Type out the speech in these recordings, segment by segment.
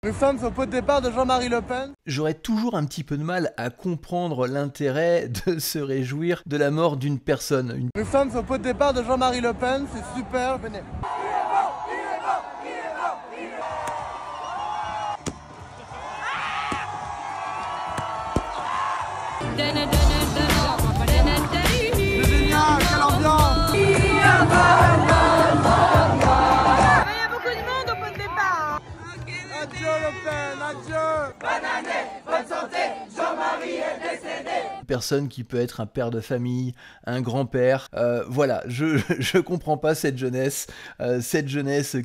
Nous sommes au pot de départ de Jean-Marie Le Pen. J'aurais toujours un petit peu de mal à comprendre l'intérêt de se réjouir de la mort d'une personne. Nous sommes au pot de départ de Jean-Marie Le Pen, c'est super, venez. C'est génial, quelle ambiance! Il y a beaucoup de monde au pot de départ. Adieu Le Pen, adieu! Bonne année, bonne santé, Jean-Marie est décédé. Personne qui peut être un père de famille, un grand-père, voilà, je comprends pas cette jeunesse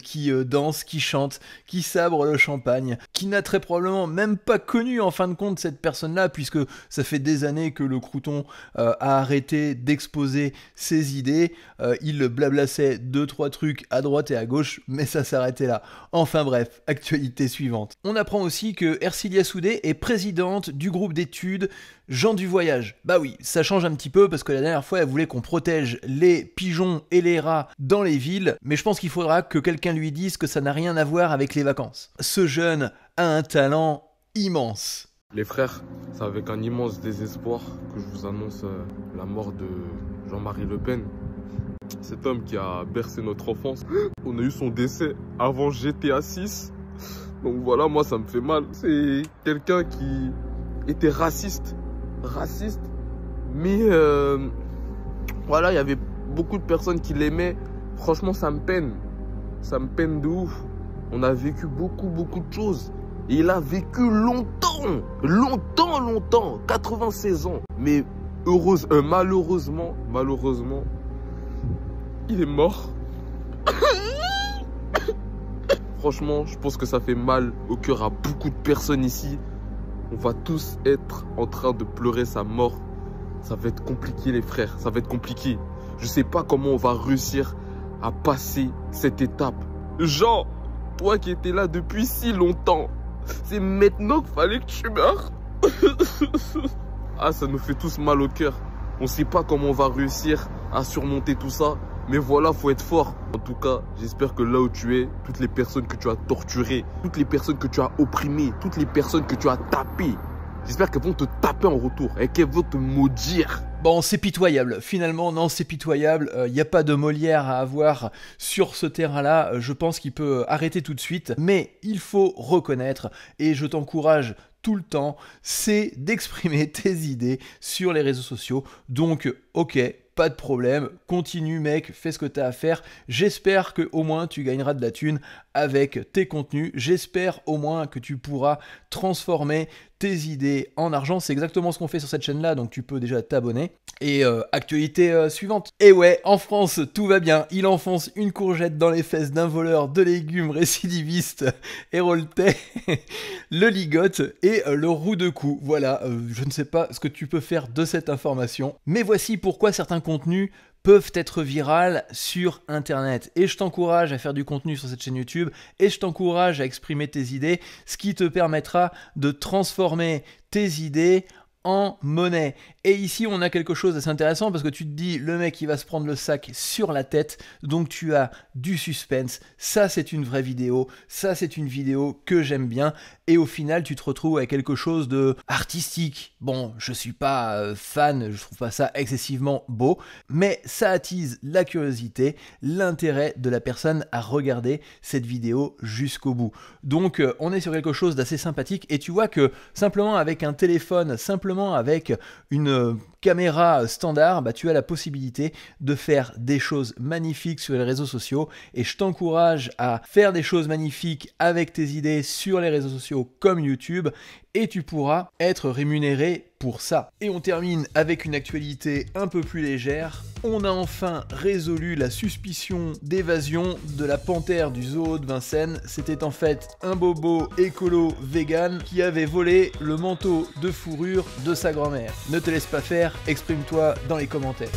qui danse, qui chante, qui sabre le champagne, qui n'a très probablement même pas connu en fin de compte cette personne-là, puisque ça fait des années que le crouton a arrêté d'exposer ses idées, il blablassait 2-3 trucs à droite et à gauche, mais ça s'arrêtait là. Enfin bref, actualité suivante. On apprend aussi que Ercilia Soudé est présidente du groupe d'études Gens du voyage. Bah oui, ça change un petit peu parce que la dernière fois elle voulait qu'on protège les pigeons et les rats dans les villes, mais je pense qu'il faudra que quelqu'un lui dise que ça n'a rien à voir avec les vacances. Ce jeune a un talent immense. Les frères, c'est avec un immense désespoir que je vous annonce la mort de Jean-Marie Le Pen. Cet homme qui a bercé notre enfance. On a eu son décès avant GTA 6. Donc voilà, moi ça me fait mal. C'est quelqu'un qui était raciste, mais voilà, il y avait beaucoup de personnes qui l'aimaient. Franchement, ça me peine de ouf. On a vécu beaucoup de choses. Et il a vécu longtemps, 96 ans. Mais malheureusement, il est mort. Franchement, je pense que ça fait mal au cœur à beaucoup de personnes ici. On va tous être en train de pleurer sa mort. Ça va être compliqué les frères, ça va être compliqué. Je sais pas comment on va réussir à passer cette étape. Jean, toi qui étais là depuis si longtemps, c'est maintenant qu'il fallait que tu meurs. Ah, ça nous fait tous mal au cœur. On sait pas comment on va réussir à surmonter tout ça. Mais voilà, faut être fort. En tout cas, j'espère que là où tu es, toutes les personnes que tu as torturées, toutes les personnes que tu as opprimées, toutes les personnes que tu as tapées, j'espère qu'elles vont te taper en retour et qu'elles vont te maudire. Bon, c'est pitoyable. Finalement, non, c'est pitoyable. Il n'y a pas de Molière à avoir sur ce terrain-là. Je pense qu'il peut arrêter tout de suite. Mais il faut reconnaître, et je t'encourage tout le temps, c'est d'exprimer tes idées sur les réseaux sociaux. Donc, ok, pas de problème, continue mec, fais ce que tu as à faire. J'espère que au moins tu gagneras de la thune avec tes contenus. J'espère au moins que tu pourras transformer tes idées en argent. C'est exactement ce qu'on fait sur cette chaîne-là, donc tu peux déjà t'abonner. Et actualité suivante. Et ouais, en France, tout va bien. Il enfonce une courgette dans les fesses d'un voleur de légumes récidiviste héroltais, le ligote et le roue de cou. Voilà, je ne sais pas ce que tu peux faire de cette information, mais voici pourquoi certains contenus peuvent être virales sur internet. Et je t'encourage à faire du contenu sur cette chaîne YouTube et je t'encourage à exprimer tes idées, ce qui te permettra de transformer tes idées en monnaie. Et ici on a quelque chose d'assez intéressant parce que tu te dis le mec il va se prendre le sac sur la tête, donc tu as du suspense. Ça c'est une vraie vidéo, ça c'est une vidéo que j'aime bien et au final tu te retrouves avec quelque chose de artistique. Bon, je suis pas fan, je trouve pas ça excessivement beau, mais ça attise la curiosité, l'intérêt de la personne à regarder cette vidéo jusqu'au bout. Donc on est sur quelque chose d'assez sympathique et tu vois que simplement avec un téléphone, simplement avec une caméra standard, bah, tu as la possibilité de faire des choses magnifiques sur les réseaux sociaux et je t'encourage à faire des choses magnifiques avec tes idées sur les réseaux sociaux comme YouTube et tu pourras être rémunéré pour ça. Et on termine avec une actualité un peu plus légère. On a enfin résolu la suspicion d'évasion de la panthère du zoo de Vincennes. C'était en fait un bobo écolo vegan qui avait volé le manteau de fourrure de sa grand-mère. Ne te laisse pas faire, exprime-toi dans les commentaires.